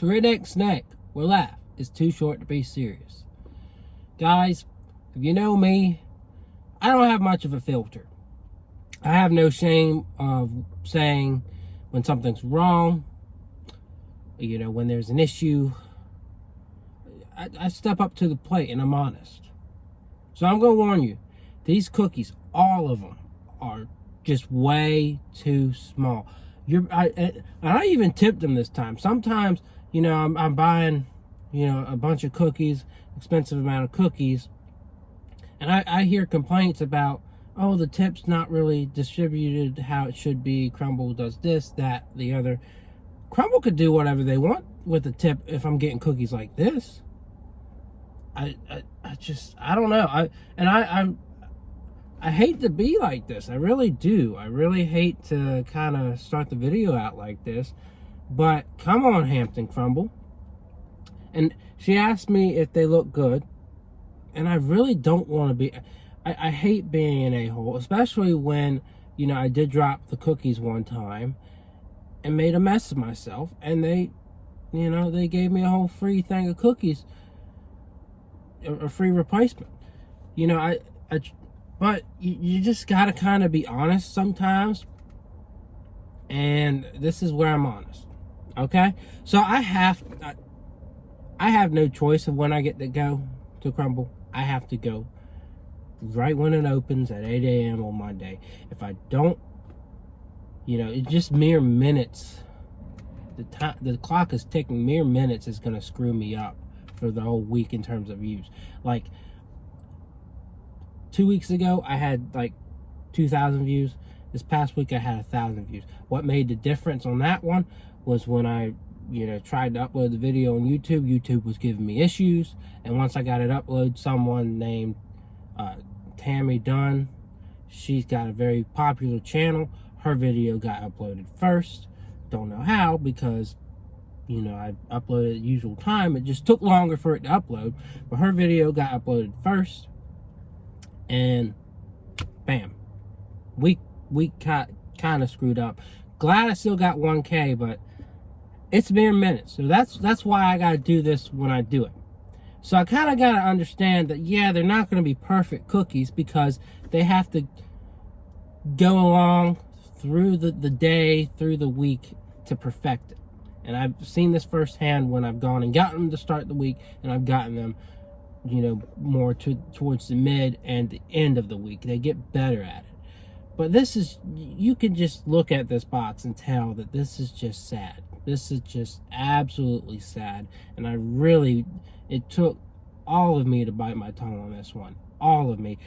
To redneck snack where life is too short to be serious. Guys, if you know me, I don't have much of a filter. I have no shame of saying when something's wrong, you know, when there's an issue. I step up to the plate and I'm honest. So I'm going to warn you, these cookies, all of them, are just way too small. I even tipped them this time. Sometimes, you know, I'm buying, you know, a bunch of cookies, expensive amount of cookies, and I hear complaints about, oh, the tip's not really distributed how it should be. Crumbl does this, that, the other. Crumbl could do whatever they want with the tip if I'm getting cookies like this. I don't know. I hate to be like this. I really do. I really hate to kind of start the video out like this. But come on, Hampton Crumbl. And she asked me if they look good. And I really don't want to be... I hate being an a-hole, especially when, you know, I did drop the cookies one time and made a mess of myself. And they, you know, they gave me a whole free thing of cookies. A free replacement. You know, but you just gotta kind of be honest sometimes. And this is where I'm honest. Okay? So I have no choice of when I get to go to Crumbl. I have to go right when it opens at 8 a.m. on Monday. If I don't, you know, it's just mere minutes. The clock is ticking. Mere minutes is gonna screw me up for the whole week in terms of views. Like 2 weeks ago, I had like 2,000 views. This past week, I had 1,000 views. What made the difference on that one was when I, you know, tried to upload the video on YouTube. YouTube was giving me issues, and once I got it uploaded, someone named Tammy Dunn, she's got a very popular channel. Her video got uploaded first. Don't know how, because, you know, I uploaded at the usual time. It just took longer for it to upload, but her video got uploaded first, and bam, we kind of screwed up. Glad I still got 1K, but it's mere minutes. So that's why I got to do this when I do it. So I kind of got to understand that, yeah, they're not going to be perfect cookies because they have to go along through the day, through the week to perfect it. And I've seen this firsthand when I've gone and gotten them to start the week, and I've gotten them, you know, more towards the mid and the end of the week. They get better at it. But this is, you can just look at this box and tell that this is just sad. This is just absolutely sad. And I really, it took all of me to bite my tongue on this one. All of me.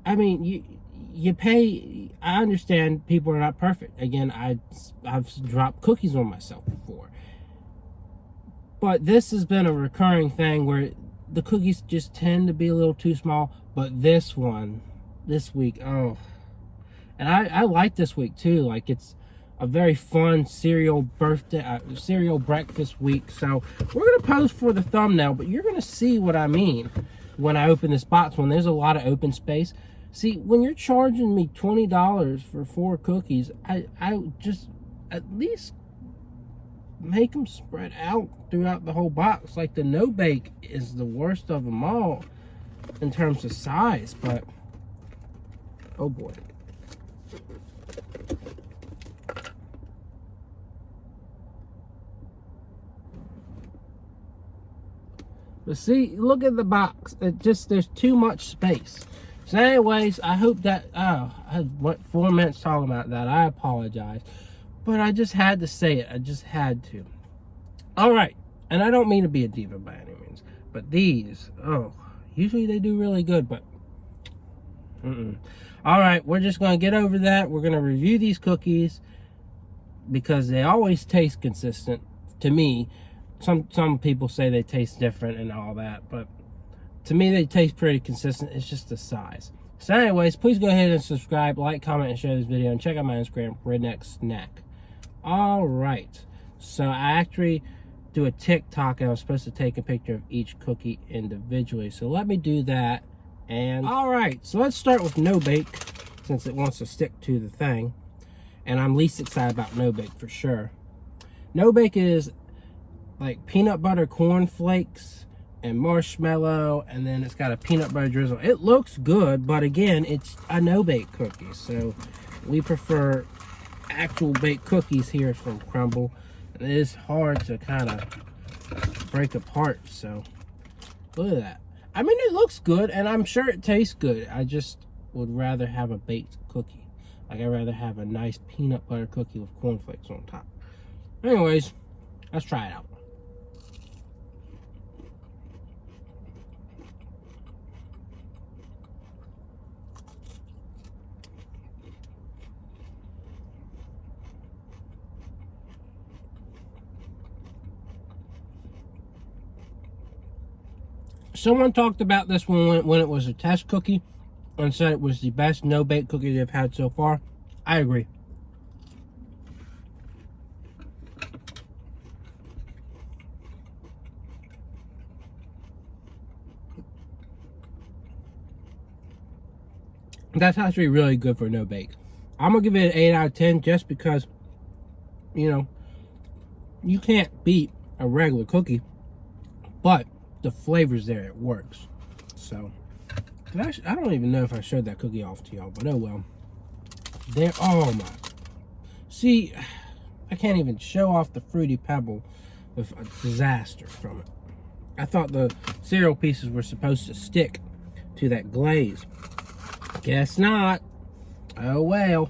I mean, you pay, I understand people are not perfect. Again, I've dropped cookies on myself before. But this has been a recurring thing where the cookies just tend to be a little too small. But this one, this week, oh. And I like this week too. Like, it's a very fun cereal breakfast week. So we're going to pose for the thumbnail, but you're going to see what I mean when I open this box, when there's a lot of open space. See, when you're charging me $20 for 4 cookies, I just at least make them spread out throughout the whole box. Like, the no bake is the worst of them all in terms of size, but oh boy. But see, look at the box. It just, there's too much space. So anyways, I hope that, I went 4 minutes talking about that. I apologize. But I just had to say it. I just had to. All right. And I don't mean to be a diva by any means. But these, oh, usually they do really good, but all right, we're just going to get over that. We're going to review these cookies because they always taste consistent to me. Some people say they taste different and all that, but to me they taste pretty consistent. It's just the size. So anyways, please go ahead and subscribe, like, comment, and share this video, and check out my Instagram, Redneck Snack. All right, so I actually do a TikTok, and I was supposed to take a picture of each cookie individually. So let me do that. And all right, so let's start with no bake, since it wants to stick to the thing, and I'm least excited about no bake for sure. No bake is like peanut butter cornflakes and marshmallow, and then it's got a peanut butter drizzle. It looks good, but again, it's a no-bake cookie, so we prefer actual baked cookies here from Crumbl. And it is hard to kind of break apart, so look at that. I mean, it looks good, and I'm sure it tastes good. I just would rather have a baked cookie. Like, I'd rather have a nice peanut butter cookie with cornflakes on top. Anyways, let's try it out. Someone talked about this one when it was a test cookie and said it was the best no-bake cookie they've had so far. I agree. That's actually really good for no-bake. I'm going to give it an 8 out of 10 just because, you know, you can't beat a regular cookie, but the flavor's there, it works. So I don't even know if I showed that cookie off to y'all, but oh well. There, oh my, see, I can't even show off the Fruity Pebble with a disaster from it. I thought the cereal pieces were supposed to stick to that glaze. Guess not. Oh well.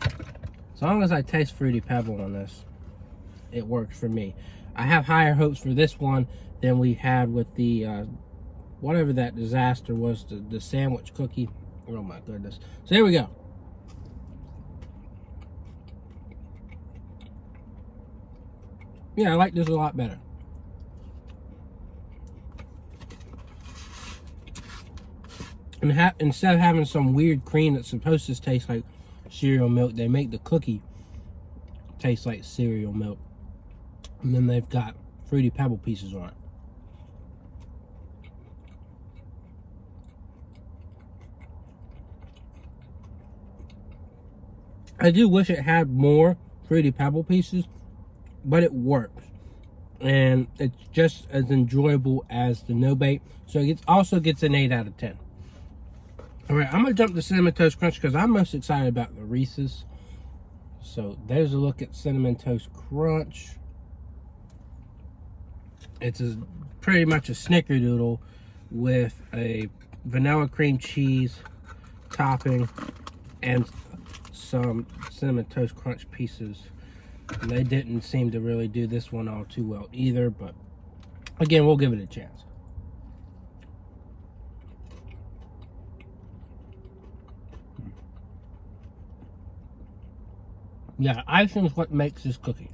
As long as I taste Fruity Pebble on this, it works for me. I have higher hopes for this one than we had with the whatever that disaster was, the sandwich cookie. Oh my goodness. So here we go. Yeah, I like this a lot better. And instead of having some weird cream that's supposed to taste like cereal milk, they make the cookie taste like cereal milk. And then they've got Fruity Pebble pieces on it. I do wish it had more Fruity Pebble pieces, but it works. And it's just as enjoyable as the no-bake. So it also gets an 8 out of 10. Alright, I'm going to jump to Cinnamon Toast Crunch because I'm most excited about the Reese's. So there's a look at Cinnamon Toast Crunch. It's pretty much a snickerdoodle with a vanilla cream cheese topping and some Cinnamon Toast Crunch pieces. And they didn't seem to really do this one all too well either, but again, we'll give it a chance. Yeah, icing is what makes this cookie.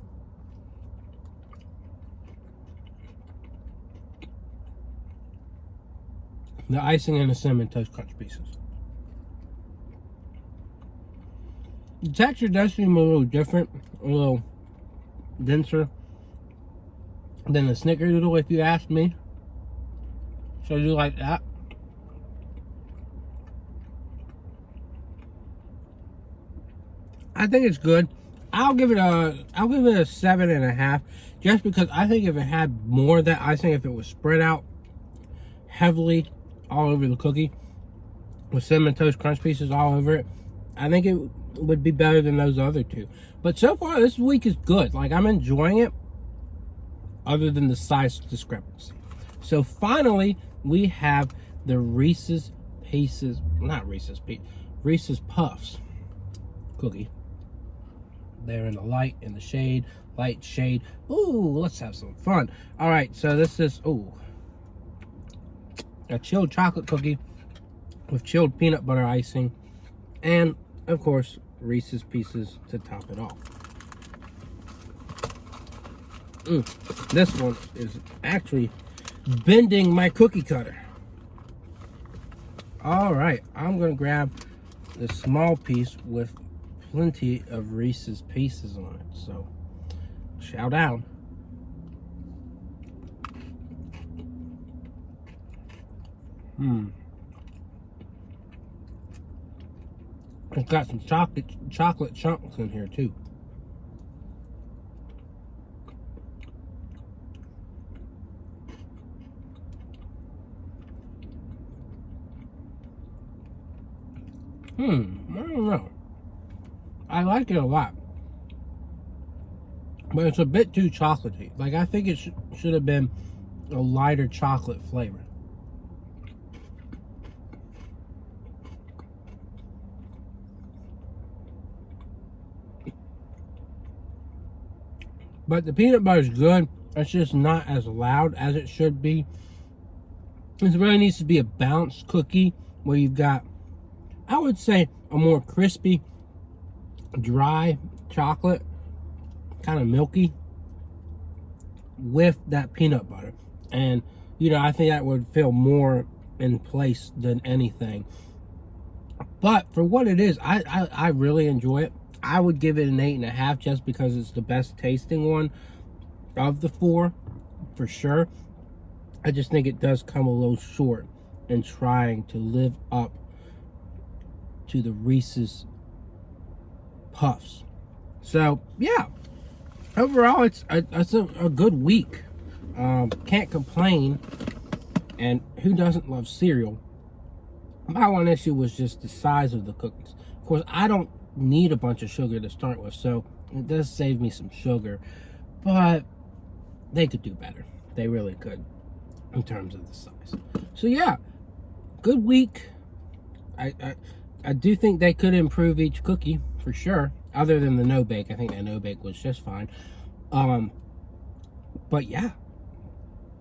The icing and the Cinnamon Toast Crunch pieces. The texture does seem a little different, a little denser than the snickerdoodle, if you ask me. So I do like that. I think it's good. I'll give it a 7.5, just because I think if it had more of that icing, if it was spread out heavily all over the cookie with Cinnamon Toast Crunch pieces all over it, I think it would be better than those other two. But so far, this week is good. Like, I'm enjoying it, other than the size discrepancy. So finally, we have the Reese's Pieces, not Reese's Pieces, Reese's Puffs cookie. They're in the light, in the shade, light, shade. Ooh, let's have some fun. All right, so this is, ooh, a chilled chocolate cookie with chilled peanut butter icing, and of course, Reese's Pieces to top it off. This one is actually bending my cookie cutter. All right, I'm gonna grab the small piece with plenty of Reese's Pieces on it, so chow down. It's got some chocolate chunks in here too. I don't know. I like it a lot. But it's a bit too chocolatey. Like, I think it should have been a lighter chocolate flavor. But the peanut butter is good. It's just not as loud as it should be. It really needs to be a balanced cookie where you've got, I would say, a more crispy, dry chocolate, kind of milky, with that peanut butter. And, you know, I think that would feel more in place than anything. But for what it is, I really enjoy it. I would give it an 8.5 just because it's the best tasting one of the 4, for sure. I just think it does come a little short in trying to live up to the Reese's Puffs. So, yeah. Overall, it's a good week. Can't complain. And who doesn't love cereal? My one issue was just the size of the cookies. Of course, I don't need a bunch of sugar to start with, so it does save me some sugar. But they could do better. They really could in terms of the size. So yeah, good week. I do think they could improve each cookie for sure. Other than the no bake, I think the no bake was just fine. But yeah,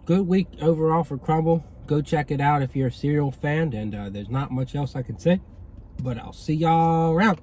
good week overall for Crumbl. Go check it out if you're a cereal fan, and there's not much else I can say. But I'll see y'all around.